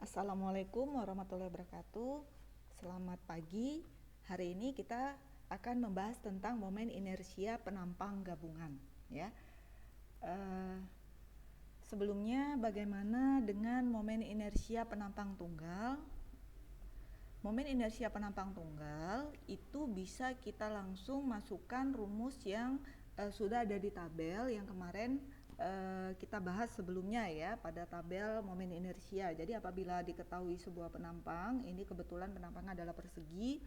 Assalamualaikum warahmatullahi wabarakatuh. Selamat pagi. Hari ini kita akan membahas tentang momen inersia penampang gabungan, ya. Sebelumnya, bagaimana dengan momen inersia penampang tunggal? Momen inersia penampang tunggal itu bisa kita langsung masukkan rumus yang sudah ada di tabel yang kemarin kita bahas sebelumnya, ya, pada tabel momen inersia. Jadi apabila diketahui sebuah penampang, ini kebetulan penampangnya adalah persegi,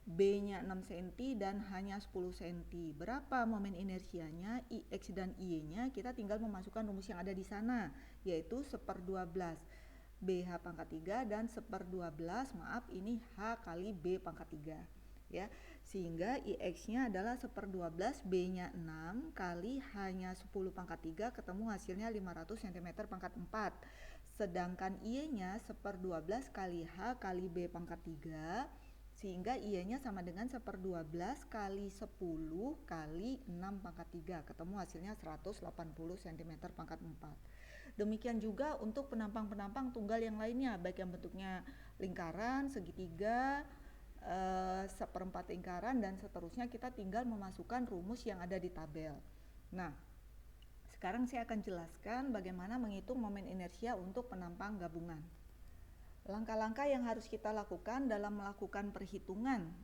B-nya 6 cm dan hanya 10 cm. Berapa momen inersianya, IX dan Y-nya? Kita tinggal memasukkan rumus yang ada di sana, yaitu 1/12 BH pangkat 3 dan 1/12, maaf, ini H kali B pangkat 3, ya. Sehingga IX-nya adalah 1/12, B-nya 6 kali hanya 10 pangkat 3, ketemu hasilnya 500 cm pangkat 4. Sedangkan Y-nya 1/12 kali H kali B pangkat 3, sehingga Y-nya sama dengan 1/12 kali 10 kali 6 pangkat 3, ketemu hasilnya 180 cm pangkat 4. Demikian juga untuk penampang-penampang tunggal yang lainnya, baik yang bentuknya lingkaran, segitiga, seperempat lingkaran, dan seterusnya. Kita tinggal memasukkan rumus yang ada di tabel. Nah, sekarang saya akan jelaskan bagaimana menghitung momen inersia untuk penampang gabungan. Langkah-langkah yang harus kita lakukan dalam melakukan perhitungan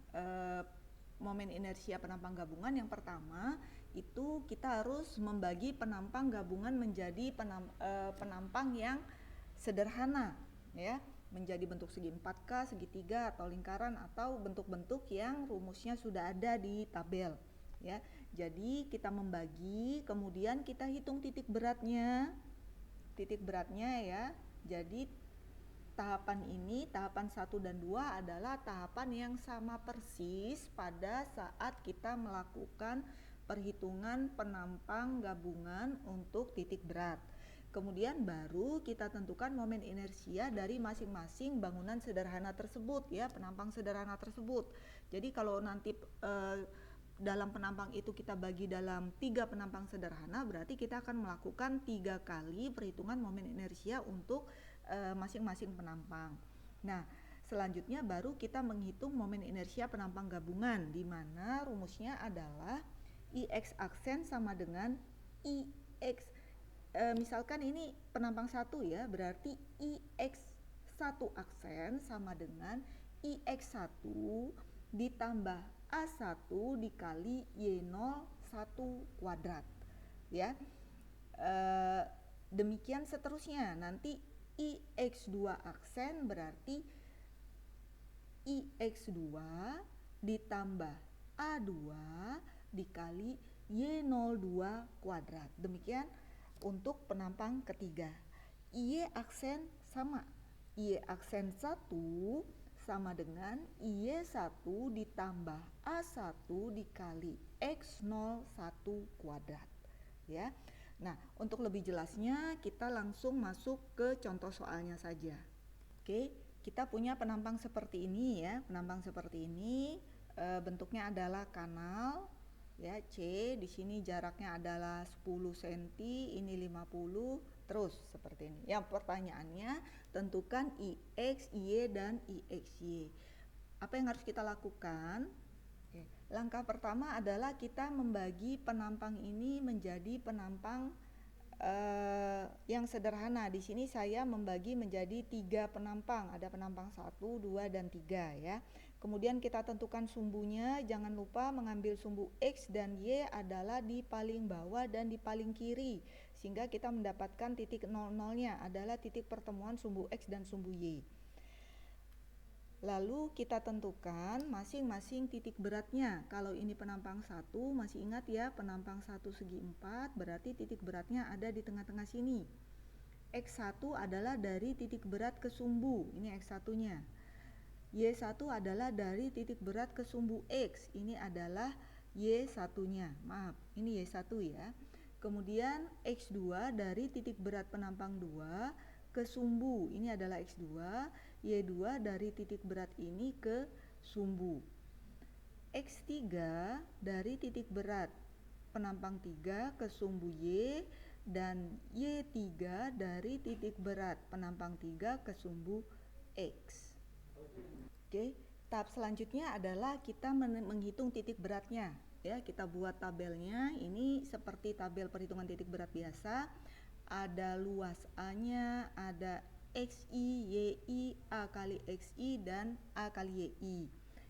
momen inersia penampang gabungan, yang pertama itu kita harus membagi penampang gabungan menjadi penampang yang sederhana, ya, menjadi bentuk segi 4K, segitiga, atau lingkaran, atau bentuk-bentuk yang rumusnya sudah ada di tabel, ya. Jadi kita membagi, kemudian kita hitung titik beratnya, ya. Jadi tahapan ini, tahapan 1 dan 2 adalah tahapan yang sama persis pada saat kita melakukan perhitungan penampang gabungan untuk titik berat. Kemudian baru kita tentukan momen inersia dari masing-masing bangunan sederhana tersebut, ya, penampang sederhana tersebut. Jadi kalau nanti dalam penampang itu kita bagi dalam 3 penampang sederhana, berarti kita akan melakukan 3 kali perhitungan momen inersia untuk masing-masing penampang. Nah, selanjutnya baru kita menghitung momen inersia penampang gabungan, di mana rumusnya adalah IX aksen sama dengan IX, misalkan ini penampang 1, ya, berarti IX 1 aksen sama dengan IX1 ditambah A1 dikali Y0 1 kuadrat, ya. Demikian seterusnya. Nanti IX2 aksen berarti IX2 ditambah A2 dikali Y02 kuadrat. Demikian untuk penampang ketiga. Y aksen sama. Y aksen 1 sama dengan Y1 ditambah A1 dikali X01 kuadrat, ya. Nah, untuk lebih jelasnya kita langsung masuk ke contoh soalnya saja. Oke, kita punya penampang seperti ini, ya. Penampang seperti ini bentuknya adalah kanal, ya, C. Di sini jaraknya adalah 10 cm, ini 50, terus seperti ini. Yang pertanyaannya, tentukan IX, Y dan IXY. Apa yang harus kita lakukan? Oke. Langkah pertama adalah kita membagi penampang ini menjadi penampang yang sederhana. Di sini saya membagi menjadi 3 penampang. Ada penampang 1, 2, dan 3, ya. Kemudian kita tentukan sumbunya. Jangan lupa mengambil sumbu X dan Y adalah di paling bawah dan di paling kiri, sehingga kita mendapatkan titik 0,0-nya adalah titik pertemuan sumbu X dan sumbu Y. Lalu kita tentukan masing-masing titik beratnya. Kalau ini penampang 1, masih ingat, ya, penampang 1 segi 4, berarti titik beratnya ada di tengah-tengah sini. X1 adalah dari titik berat ke sumbu, ini X1-nya. Y1 adalah dari titik berat ke sumbu X, ini adalah Y1-nya. Maaf, ini Y1, ya. Kemudian X2 dari titik berat penampang 2 ke sumbu, ini adalah X2. Y2 dari titik berat ini ke sumbu. X3 dari titik berat penampang 3 ke sumbu Y dan Y3 dari titik berat penampang 3 ke sumbu X. Oke, tahap selanjutnya adalah kita menghitung titik beratnya. Ya, kita buat tabelnya. Ini seperti tabel perhitungan titik berat biasa. Ada luas A-nya, ada XI, YI, A kali XI, dan A kali YI.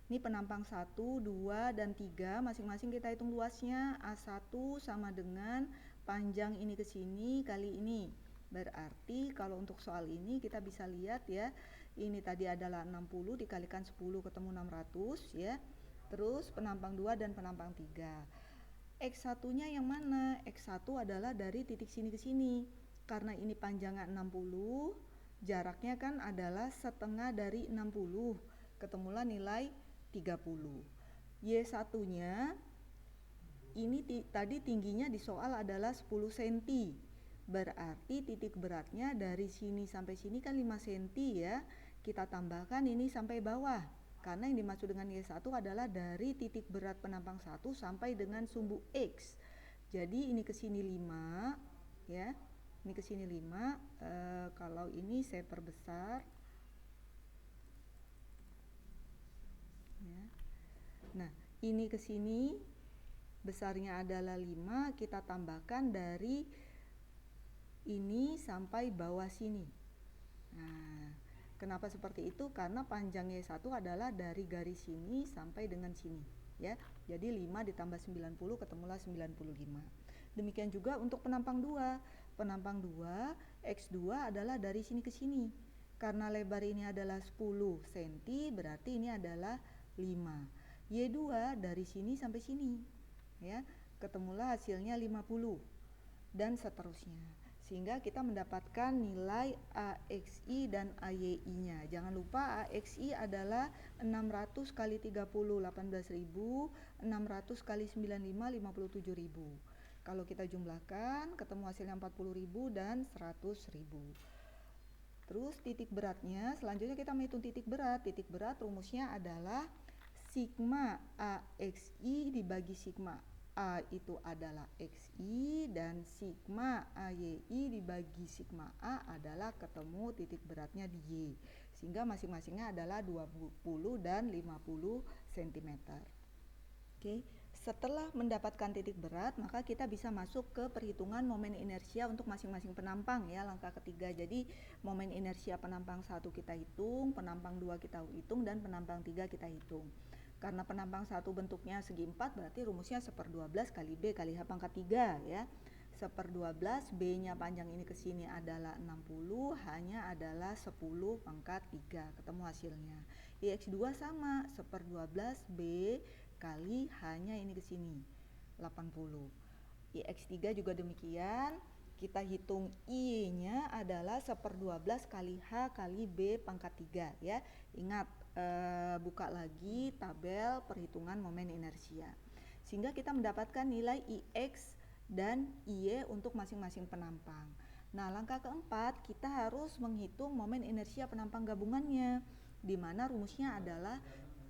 Ini penampang 1, 2, dan 3. Masing-masing kita hitung luasnya. A1 sama dengan panjang ini ke sini kali ini. Berarti kalau untuk soal ini kita bisa lihat ya, ini tadi adalah 60 dikalikan 10 ketemu 600 ya. Terus penampang 2 dan penampang 3. X1-nya yang mana? X1 adalah dari titik sini ke sini. Karena ini panjangnya 60, jaraknya kan adalah setengah dari 60. Ketemulah nilai 30. Y1-nya ini tadi tingginya di soal adalah 10 cm. Berarti titik beratnya dari sini sampai sini kan 5 cm ya. Kita tambahkan ini sampai bawah. Karena yang dimaksud dengan Y1 adalah dari titik berat penampang 1 sampai dengan sumbu X. Jadi ini ke sini 5 ya. Ini ke sini 5. Kalau ini saya perbesar. Ya. Nah, ini ke sini besarnya adalah 5, kita tambahkan dari ini sampai bawah sini. Nah, kenapa seperti itu? Karena panjangnya 1 adalah dari garis sini sampai dengan sini ya. Jadi 5 ditambah 90 ketemulah 95. Demikian juga untuk penampang 2. Penampang 2, X2 adalah dari sini ke sini. Karena lebar ini adalah 10 cm, berarti ini adalah 5. Y2 dari sini sampai sini. Ya, ketemulah hasilnya 50 dan seterusnya, sehingga kita mendapatkan nilai AXI dan AYI-nya. Jangan lupa AXI adalah 600 kali 30 18.000, 600 kali 95 57.000. Kalau kita jumlahkan ketemu hasilnya 40.000 dan 100.000. Terus titik beratnya, selanjutnya kita menghitung titik berat. Titik berat rumusnya adalah sigma AXI dibagi sigma A itu adalah XI, dan sigma AYI dibagi sigma A adalah ketemu titik beratnya di Y, sehingga masing-masingnya adalah 20 dan 50 cm. Oke, setelah mendapatkan titik berat, maka kita bisa masuk ke perhitungan momen inersia untuk masing-masing penampang ya, langkah ketiga. Jadi momen inersia penampang 1 kita hitung, penampang 2 kita hitung, dan penampang 3 kita hitung. Karena penampang 1 bentuknya segi 4, berarti rumusnya 1/12 kali B kali H pangkat 3 ya. 1/12, B-nya panjang ini ke sini adalah 60, H-nya adalah 10 pangkat 3. Ketemu hasilnya. IX2 sama, 1/12 B kali H-nya ini ke sini, 80. IX3 juga demikian. Kita hitung I-nya adalah 1/12 kali H kali B pangkat 3 ya. Ingat, buka lagi tabel perhitungan momen inersia, sehingga kita mendapatkan nilai IX dan IY untuk masing-masing penampang. Nah, langkah keempat kita harus menghitung momen inersia penampang gabungannya, di mana rumusnya adalah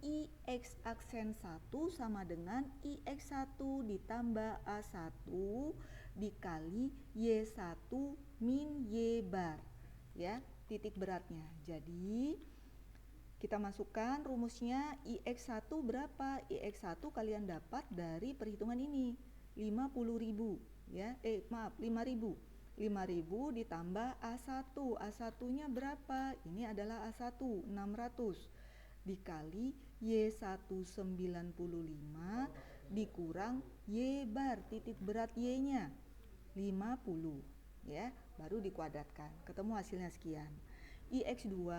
IX aksen 1 sama dengan IX1 ditambah A1 dikali Y1 min Y bar ya, titik beratnya. Jadi kita masukkan rumusnya IX1 berapa? IX1 kalian dapat dari perhitungan ini, 50.000 ya. 5.000. 5.000 ditambah A1. A1-nya berapa? Ini adalah A1, 600 dikali Y1 95 dikurang Y bar, titik berat Y-nya 50 ya, baru dikuadratkan. Ketemu hasilnya sekian. IX2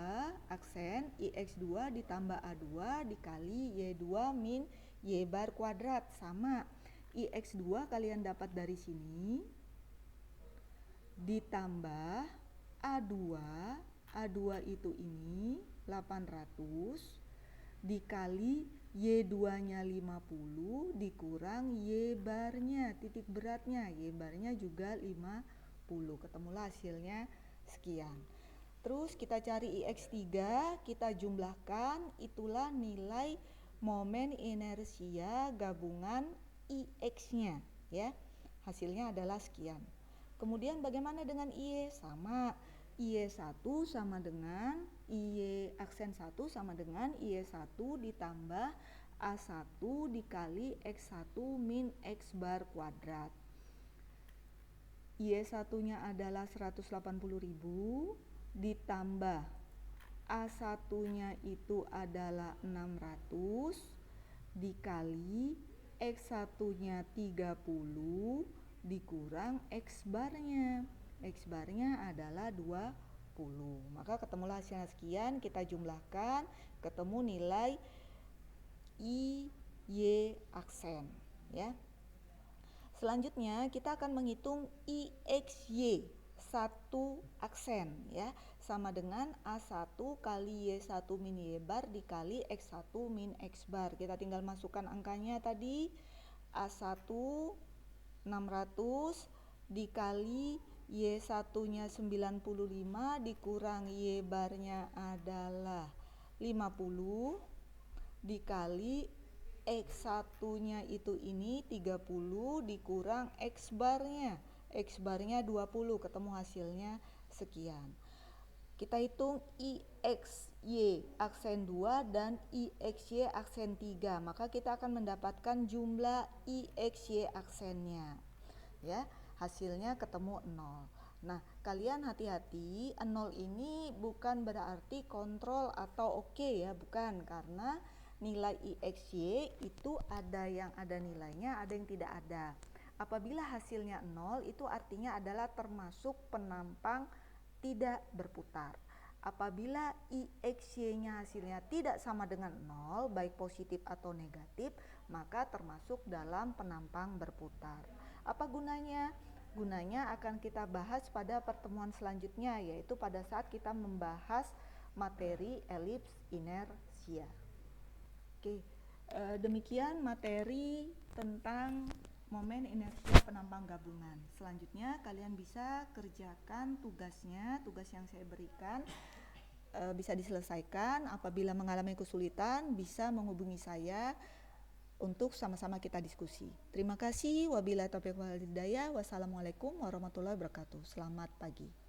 aksen, IX2 ditambah A2 dikali Y2 min Y bar kuadrat sama. IX2 kalian dapat dari sini ditambah A2, A2 itu ini 800 dikali Y2-nya 50 dikurang Y barnya, titik beratnya, Y barnya juga 50. Ketemulah hasilnya sekian. Terus kita cari IX3, kita jumlahkan, itulah nilai momen inersia gabungan IX-nya ya. Hasilnya adalah sekian. Kemudian bagaimana dengan IY? Sama, IY1 sama dengan IY aksen 1 sama dengan IY1 ditambah A1 dikali X1 min X bar kuadrat. Y1-nya adalah 180.000 ditambah A1-nya itu adalah 600 dikali X1-nya 30 dikurang X barnya. X barnya adalah 20. Maka ketemulah hasilnya sekian, kita jumlahkan, ketemu nilai I, Y aksen, ya. Selanjutnya kita akan menghitung IXY 1 aksen, ya, sama dengan A1 kali Y1 min Y bar dikali X1 min X bar. Kita tinggal masukkan angkanya tadi. A1 600 dikali Y1-nya 95 dikurang Y barnya adalah 50 dikali X1-nya itu ini 30 dikurang X barnya. X barnya 20, ketemu hasilnya sekian. Kita hitung IXY aksen 2 dan IXY aksen 3. Maka kita akan mendapatkan jumlah IXY aksennya. Ya, hasilnya ketemu 0. Nah, kalian hati-hati, 0 ini bukan berarti kontrol atau oke ya, bukan, karena nilai IXY itu ada yang ada nilainya, ada yang tidak ada. Apabila hasilnya 0 itu artinya adalah termasuk penampang tidak berputar. Apabila IXY-nya hasilnya tidak sama dengan 0, baik positif atau negatif, maka termasuk dalam penampang berputar. Apa gunanya? Gunanya akan kita bahas pada pertemuan selanjutnya, yaitu pada saat kita membahas materi elips inersia. Oke, demikian materi tentang momen inersia penampang gabungan. Selanjutnya kalian bisa kerjakan tugasnya, tugas yang saya berikan bisa diselesaikan. Apabila mengalami kesulitan bisa menghubungi saya untuk sama-sama kita diskusi. Terima kasih. Wabillahi taufiq wal hidayah. Wassalamualaikum warahmatullahi wabarakatuh. Selamat pagi.